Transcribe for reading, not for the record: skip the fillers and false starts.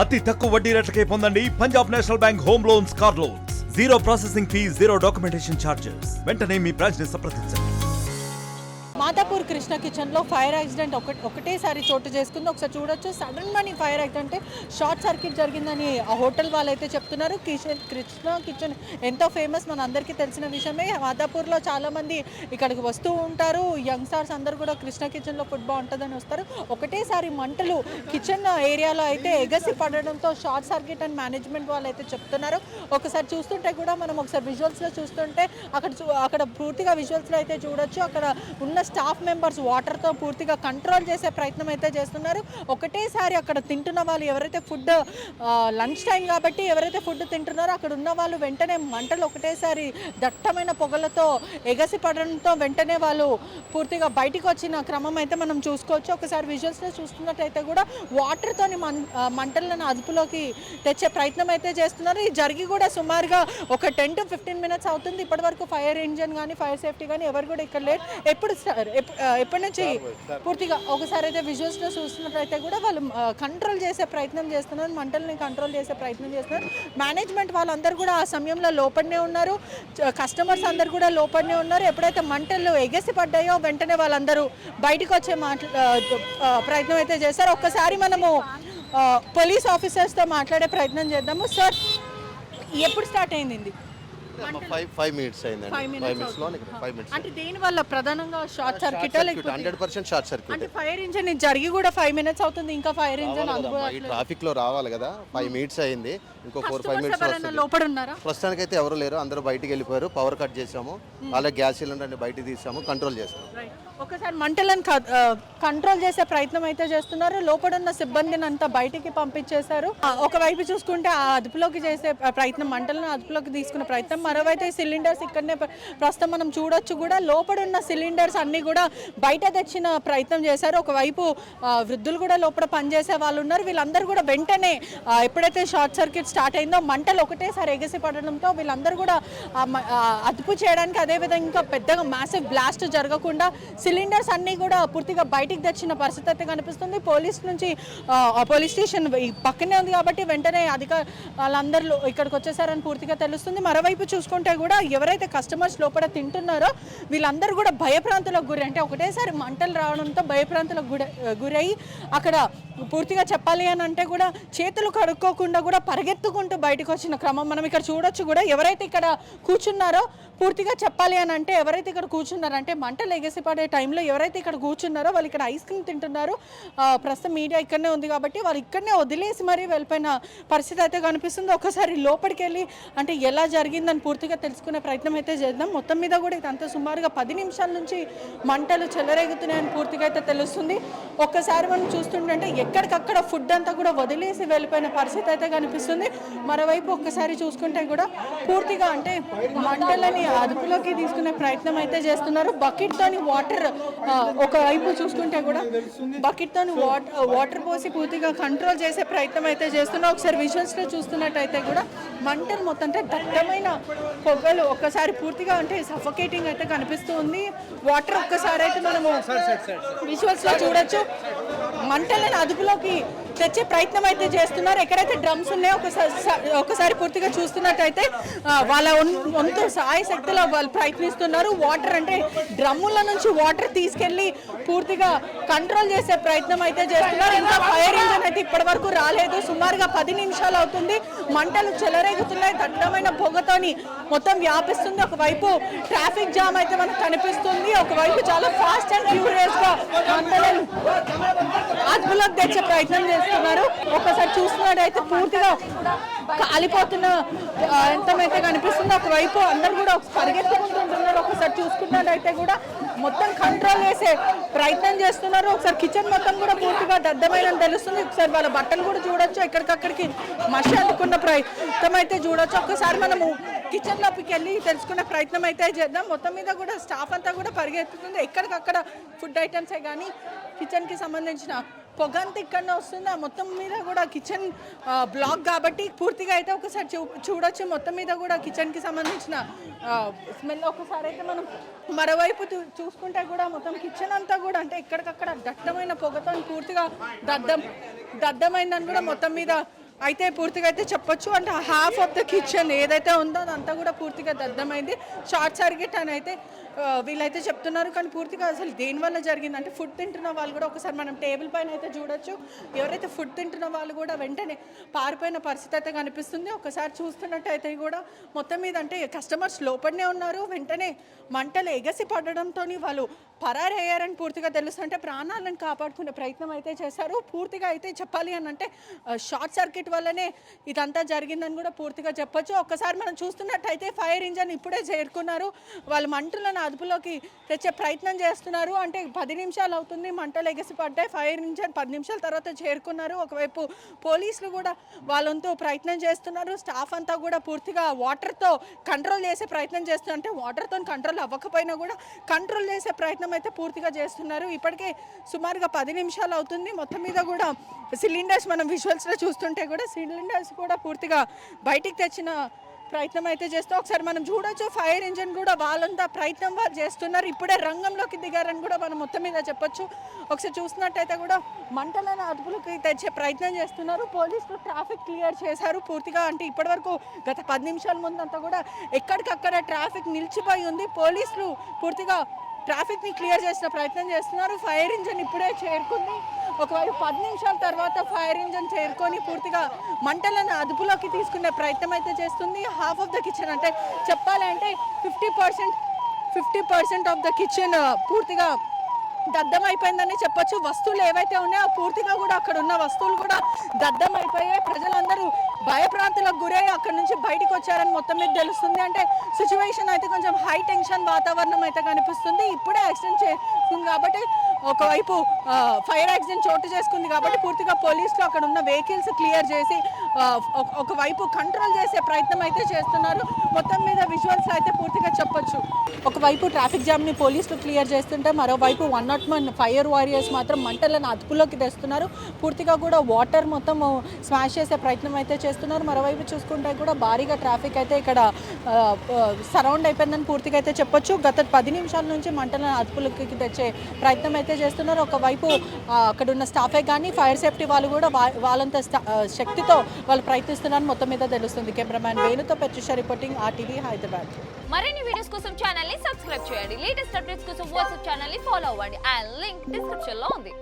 అతి తక్కువ వడ్డీ రేట్లకే పొందండి Punjab national bank home loans, car loans. Zero processing fee, zero documentation charges. వెంటనే మీ బ్రాంచ్ ని సంప్రదించండి. మాదాపూర్ కృష్ణ కిచెన్లో ఫైర్ యాక్సిడెంట్ ఒకటేసారి చోటు చేసుకుంది. ఒకసారి చూడొచ్చు, sudden money fire accident, short circuit జరిగిందని ఆ హోటల్ వాళ్ళు అయితే చెప్తున్నారు. కృష్ణ కిచెన్ ఎంతో ఫేమస్, మన అందరికీ తెలిసిన విషయమే. మాదాపూర్లో చాలామంది ఇక్కడికి వస్తూ ఉంటారు. యంగ్స్టర్స్ అందరూ కూడా కృష్ణ కిచెన్లో ఫుడ్ బాగుంటుందని వస్తారు. ఒకటేసారి మంటలు కిచెన్ ఏరియాలో అయితే ఎగసి పడడంతో షార్ట్ సర్క్యూట్ అని మేనేజ్మెంట్ వాళ్ళు అయితే చెప్తున్నారు. ఒకసారి చూస్తుంటే కూడా మనం ఒకసారి విజువల్స్లో చూస్తుంటే అక్కడ పూర్తిగా విజువల్స్లో అయితే చూడొచ్చు. అక్కడ ఉన్న స్టాఫ్ మెంబర్స్ వాటర్తో పూర్తిగా కంట్రోల్ చేసే ప్రయత్నం అయితే చేస్తున్నారు. ఒకటేసారి అక్కడ తింటున్న వాళ్ళు ఎవరైతే ఫుడ్ లంచ్ టైం కాబట్టి ఎవరైతే ఫుడ్ తింటున్నారో అక్కడ ఉన్న వాళ్ళు వెంటనే మంటలు ఒకటేసారి దట్టమైన పొగలతో ఎగసి పడడంతో వెంటనే వాళ్ళు పూర్తిగా బయటికి వచ్చిన క్రమం అయితే మనం చూసుకోవచ్చు. ఒకసారి విజువల్స్లో చూస్తున్నట్టయితే కూడా వాటర్తోని మంటలను అదుపులోకి తెచ్చే ప్రయత్నం అయితే చేస్తున్నారు. ఇది జరిగి కూడా సుమారుగా ఒక 10 to 15 minutes అవుతుంది. ఇప్పటివరకు ఫైర్ ఇంజన్ కానీ ఫైర్ సేఫ్టీ కానీ ఎవరు కూడా ఇక్కడ లేరు. ఎప్పటి నుంచి పూర్తిగా ఒకసారి అయితే విజువల్స్లో చూస్తున్నట్లయితే కూడా వాళ్ళు కంట్రోల్ చేసే ప్రయత్నం చేస్తున్నారు, మంటల్ని కంట్రోల్ చేసే ప్రయత్నం చేస్తున్నారు. మేనేజ్మెంట్ వాళ్ళందరూ కూడా ఆ సమయంలో లోపలనే ఉన్నారు, కస్టమర్స్ అందరు కూడా లోపలనే ఉన్నారు. ఎప్పుడైతే మంటలు ఎగసి పడ్డాయో వెంటనే వాళ్ళందరూ బయటకు వచ్చే ప్రయత్నం అయితే చేస్తారు. ఒక్కసారి మనము పోలీస్ ఆఫీసర్స్తో మాట్లాడే ప్రయత్నం చేద్దాము. సార్, ఎప్పుడు స్టార్ట్ అయింది? 5 minutes అయిందండి. 5 minutes లో 5 minutes. అంటే దేని వల్ల ప్రధానంగా షార్ట్ సర్క్యూట్? 100% short circuit. అంటే ఫైర్ ఇంజన్ జరిగి కూడా 5 minutes అవుతుంది, ఇంకా ఫైర్ ఇంజన్ ఈ ట్రాఫిక్ లో రావాలి కదా. 5 minutes అయింది, ఇంకో 4-5 minutes వస్తుంది. లోపల ఉన్నారా? ప్రస్తుతానికి అయితే ఎవరు లేరు, అందరూ బయటికి వెళ్ళిపోయారు. పవర్ కట్ చేసాము, అలాగే గ్యాస్ సిలిండర్ బయటికి తీసాము, కంట్రోల్ చేస్తాము. ఒకసారి మంటలను కంట్రోల్ చేసే ప్రయత్నం అయితే చేస్తున్నారు. లోపల ఉన్న సిబ్బందిని అంతా బయటికి పంపించేశారు. ఒకవైపు చూసుకుంటే ఆ అదుపులోకి చేసే ప్రయత్నం, మంటలను అదుపులోకి తీసుకునే ప్రయత్నం. మరోవైపు సిలిండర్స్ ఇక్కడనే ప్రస్తుతం మనం చూడొచ్చు కూడా. లోపల ఉన్న సిలిండర్స్ అన్ని కూడా బయట తెచ్చిన ప్రయత్నం చేశారు. ఒకవైపు వృద్ధులు కూడా లోపల పనిచేసే వాళ్ళు ఉన్నారు. వీళ్ళందరూ కూడా వెంటనే ఎప్పుడైతే షార్ట్ సర్క్యూట్ స్టార్ట్ అయిందో మంటలు ఒకటేసారి ఎగసి పడడంతో వీళ్ళందరూ కూడా అదుపు చేయడానికి, అదేవిధంగా ఇంకా పెద్దగా మ్యాసివ్ బ్లాస్ట్ జరగకుండా సిలిండర్స్ అన్నీ కూడా పూర్తిగా బయటికి తెచ్చిన పరిస్థితి అయితే కనిపిస్తుంది. పోలీస్ స్టేషన్ పక్కనే ఉంది కాబట్టి వెంటనే వాళ్ళందరూ ఇక్కడికి వచ్చేసారని పూర్తిగా తెలుస్తుంది. మరోవైపు చూసుకుంటే కూడా ఎవరైతే కస్టమర్స్ లోపల తింటున్నారో వీళ్ళందరూ కూడా భయప్రాంతులకు గురి, అంటే ఒకటేసారి మంటలు రావడంతో భయప్రాంతులకు గురయ్యి అక్కడ పూర్తిగా చెప్పాలి అని అంటే కూడా చేతులు కడుక్కోకుండా కూడా పరిగెత్తుకుంటూ బయటకు వచ్చిన క్రమం మనం ఇక్కడ చూడొచ్చు కూడా. ఎవరైతే ఇక్కడ కూర్చున్నారో పూర్తిగా చెప్పాలి అని అంటే ఎవరైతే ఇక్కడ కూర్చున్నారంటే మంటలు ఎగసిపడే టైంలో ఎవరైతే ఇక్కడ కూర్చున్నారో వాళ్ళు ఇక్కడ ఐస్ క్రీమ్ తింటున్నారు. ప్రస్తుతం మీడియా ఇక్కడనే ఉంది కాబట్టి వాళ్ళు ఇక్కడనే వదిలేసి మరీ వెళ్ళిపోయిన పరిస్థితి అయితే కనిపిస్తుంది. ఒకసారి లోపలికి వెళ్ళి అంటే ఎలా జరిగిందని పూర్తిగా తెలుసుకునే ప్రయత్నం అయితే చేద్దాం. మొత్తం మీద కూడా ఇదంతా సుమారుగా 10 నిమిషాల నుంచి మంటలు చెలరేగుతున్నాయని పూర్తిగా అయితే తెలుస్తుంది. ఒక్కసారి మనం చూస్తుంటే ఎక్కడికక్కడ ఫుడ్ అంతా కూడా వదిలేసి వెళ్ళిపోయిన పరిస్థితి అయితే కనిపిస్తుంది. మరోవైపు ఒక్కసారి చూసుకుంటే కూడా పూర్తిగా అంటే మంటలని అదుపులోకి తీసుకునే ప్రయత్నం అయితే చేస్తున్నారు. బకెట్తోని వాటర్, ఒకవైపు చూసుకుంటే కూడా బకెట్తోని వాటర్ పోసి పూర్తిగా కంట్రోల్ చేసే ప్రయత్నం అయితే చేస్తున్నారు. ఒకసారి విజువల్స్లో చూస్తున్నట్టయితే కూడా మంటలు మొత్తం అంటే దట్టమైన పొగలు ఒక్కసారి పూర్తిగా అంటే సఫోకేటింగ్ అయితే కనిపిస్తూ ఉంది. వాటర్ ఒక్కసారి అయితే మనము విజువల్స్లో చూడొచ్చు. మంటలను అదుపులోకి తెచ్చే ప్రయత్నం అయితే చేస్తున్నారు. ఎక్కడైతే డ్రమ్స్ ఉన్నాయో ఒకసారి పూర్తిగా చూస్తున్నట్టయితే వాళ్ళ వంతు సహాయ శక్తిలో వాళ్ళు ప్రయత్నిస్తున్నారు. వాటర్ అంటే డ్రమ్ముల నుంచి వాటర్ తీసుకెళ్లి పూర్తిగా కంట్రోల్ చేసే ప్రయత్నం అయితే చేస్తున్నారు. ఇంకా ఫైర్ ఇంజన్ అయితే ఇప్పటి వరకు రాలేదు. సుమారుగా 10 నిమిషాలు అవుతుంది. మంటలు చెలరేగుతున్నాయి, దట్టమైన పొగతోని మొత్తం వ్యాపిస్తుంది. ఒకవైపు ట్రాఫిక్ జామ్ అయితే మనకు కనిపిస్తుంది. ఒకవైపు చాలా ఫాస్ట్ అండ్ ఫ్యూరియస్ గా మంటలను అదుపులోకి తెచ్చే ప్రయత్నం చేస్తున్నారు. ఒకసారి చూస్తున్నట్టయితే పూర్తిగా కాలిపోతున్న ఎంతమైతే కనిపిస్తుందో. ఒకవైపు అందరు కూడా పరిగెత్తుకుంటున్నారు. ఒకసారి చూసుకున్నట్టయితే కూడా మొత్తం కంట్రోల్ చేసే ప్రయత్నం చేస్తున్నారు. ఒకసారి కిచెన్ మొత్తం కూడా పూర్తిగా దద్దమైనని తెలుస్తుంది. ఒకసారి వాళ్ళ బట్టలు కూడా చూడొచ్చు, ఎక్కడికక్కడికి మషి అందుకున్న ప్రయత్నం అయితే చూడొచ్చు. ఒక్కసారి మనము కిచెన్ లోపలికి వెళ్ళి తెలుసుకునే ప్రయత్నం అయితే చేద్దాం. మొత్తం మీద కూడా స్టాఫ్ అంతా కూడా పరిగెత్తుతుంది. ఎక్కడికక్కడ ఫుడ్ ఐటమ్సే కానీ కిచెన్కి సంబంధించిన పొగంతా ఇక్కడనే వస్తుంది. ఆ మొత్తం మీద కూడా కిచెన్ బ్లాక్ కాబట్టి పూర్తిగా అయితే ఒకసారి చూడొచ్చు. మొత్తం మీద కూడా కిచెన్కి సంబంధించిన స్మెల్ ఒకసారి అయితే మనం మరోవైపు చూసుకుంటే కూడా మొత్తం కిచెన్ అంతా కూడా అంటే ఎక్కడికక్కడ దట్టమైన పొగతో పూర్తిగా దద్దమైందని కూడా మొత్తం మీద అయితే పూర్తిగా అయితే చెప్పొచ్చు అంటే హాఫ్ ఆఫ్ ద కిచెన్ ఏదైతే ఉందో అదంతా కూడా పూర్తిగా దగ్ధమైంది. షార్ట్ సర్క్యూట్ అని అయితే వీళ్ళైతే చెప్తున్నారు. కానీ పూర్తిగా అసలు దేనివల్ల జరిగిందంటే ఫుడ్ తింటున్న వాళ్ళు కూడా ఒకసారి మనం టేబుల్ పైన అయితే చూడొచ్చు. ఎవరైతే ఫుడ్ తింటున్న వాళ్ళు కూడా వెంటనే పారిపోయిన పరిస్థితి అయితే కనిపిస్తుంది. ఒకసారి చూస్తున్నట్టయితే కూడా మొత్తం మీద అంటే కస్టమర్స్ లోపలనే ఉన్నారు. వెంటనే మంటలు ఎగసి పడడంతో వాళ్ళు పరారయ్యారని పూర్తిగా తెలుస్తుంటే ప్రాణాలను కాపాడుకునే ప్రయత్నం అయితే చేశారు. పూర్తిగా అయితే చెప్పాలి అని అంటే షార్ట్ సర్క్యూట్ వల్లనే ఇదంతా జరిగిందని కూడా పూర్తిగా చెప్పొచ్చు. ఒక్కసారి మనం చూస్తున్నట్టయితే ఫైర్ ఇంజన్ ఇప్పుడే చేరుకున్నారు. వాళ్ళు మంటలను అదుపులోకి తెచ్చే ప్రయత్నం చేస్తున్నారు. అంటే 10 నిమిషాలు అవుతుంది మంటలు ఎగసి పడ్డాయి. ఫైర్ ఇంజన్ 10 నిమిషాల తర్వాత చేరుకున్నారు. ఒకవైపు పోలీసులు కూడా వాళ్ళంతా ప్రయత్నం చేస్తున్నారు. స్టాఫ్ అంతా కూడా పూర్తిగా వాటర్తో కంట్రోల్ చేసే ప్రయత్నం చేస్తున్నారు. అంటే వాటర్తో కంట్రోల్ అవ్వకపోయినా కూడా కంట్రోల్ చేసే ప్రయత్నం అయితే పూర్తిగా చేస్తున్నారు. ఇప్పటికే సుమారుగా 10 నిమిషాలు అవుతుంది. మొత్తం మీద కూడా సిలిండర్స్ మనం విజువల్స్లో చూస్తుంటే కూడా సిలిండర్స్ కూడా పూర్తిగా బయటికి తెచ్చిన ప్రయత్నం అయితే చేస్తూ ఒకసారి మనం చూడొచ్చు. ఫైర్ ఇంజన్ కూడా వాళ్ళంతా ప్రయత్నం వాళ్ళు చేస్తున్నారు. ఇప్పుడే రంగంలోకి దిగారని కూడా మనం మొత్తం మీద చెప్పొచ్చు. ఒకసారి చూసినట్టయితే కూడా మంటలను అదుపులోకి తెచ్చే ప్రయత్నం చేస్తున్నారు. పోలీసులు ట్రాఫిక్ క్లియర్ చేశారు పూర్తిగా. అంటే ఇప్పటివరకు గత 10 నిమిషాల ముందంతా కూడా ఎక్కడికక్కడ ట్రాఫిక్ నిలిచిపోయి ఉంది. పోలీసులు పూర్తిగా ట్రాఫిక్ని క్లియర్ చేసిన ప్రయత్నం చేస్తున్నారు. ఫైర్ ఇంజన్ ఇప్పుడే చేరుకుంది. ఒకవైపు 10 నిమిషాల తర్వాత ఫైర్ ఇంజన్ చేరుకొని పూర్తిగా మంటలను అదుపులోకి తీసుకునే ప్రయత్నం అయితే చేస్తుంది. హాఫ్ ఆఫ్ ద కిచెన్ అంటే చెప్పాలంటే 50% ఆఫ్ ద కిచెన్ పూర్తిగా దగ్ధమైపోయిందని చెప్పొచ్చు. వస్తువులు ఏవైతే ఉన్నాయో పూర్తిగా కూడా అక్కడ ఉన్న వస్తువులు కూడా దగ్ధమైపోయాయి. ప్రజలందరూ భయప్రాంతులకు గురై అక్కడ నుంచి బయటకు వచ్చారని మొత్తం మీద తెలుస్తుంది. అంటే సిచ్యువేషన్ అయితే కొంచెం హై టెన్షన్ వాతావరణం అయితే కనిపిస్తుంది. ఇప్పుడే యాక్సిడెంట్ చేస్తుంది కాబట్టి ఒకవైపు ఫైర్ యాక్సిడెంట్ చోటు చేసుకుంది కాబట్టి పూర్తిగా పోలీసులు అక్కడ ఉన్న వెహికల్స్ క్లియర్ చేసి ఒకవైపు కంట్రోల్ చేసే ప్రయత్నం అయితే చేస్తున్నారు. మొత్తం మీద విజువల్స్ అయితే పూర్తిగా చెప్పొచ్చు. ఒకవైపు ట్రాఫిక్ జామ్ని పోలీసులు క్లియర్ చేస్తుంటే మరోవైపు 101 ఫైర్ వారియర్స్ మాత్రం మంటలను అదుపులోకి తెస్తున్నారు. పూర్తిగా కూడా వాటర్ మొత్తం స్మాష్ చేసే ప్రయత్నం అయితే చేస్తున్నారు. మరోవైపు చూసుకుంటే కూడా భారీగా ట్రాఫిక్ అయితే ఇక్కడ సరౌండ్ అయిపోయిందని పూర్తిగా అయితే చెప్పొచ్చు. గత 10 నిమిషాల నుంచి మంటలను అదుపులోకి తెచ్చే ప్రయత్నం అయితే చేస్తున్నారు. ఒకవైపు అక్కడ ఉన్న స్టాఫే కానీ ఫైర్ సేఫ్టీ వాళ్ళు కూడా వాళ్ళంత శక్తితో వాళ్ళు ప్రయత్నిస్తున్నారని మొత్తం మీద తెలుస్తుంది. Cameraman వేణుతో పెట్రిషా reporting RTV Hyderabad. మరిన్ని వీడియోస్ కోసం ఛానల్ ని సబ్స్క్రైబ్ చేయండి. లేటెస్ట్ అప్డేట్స్ కోసం వాట్సాప్ ఛానల్ ని ఫాలో అవ్వండి. ఆ లింక్ డిస్క్రిప్షన్ లో ఉంది.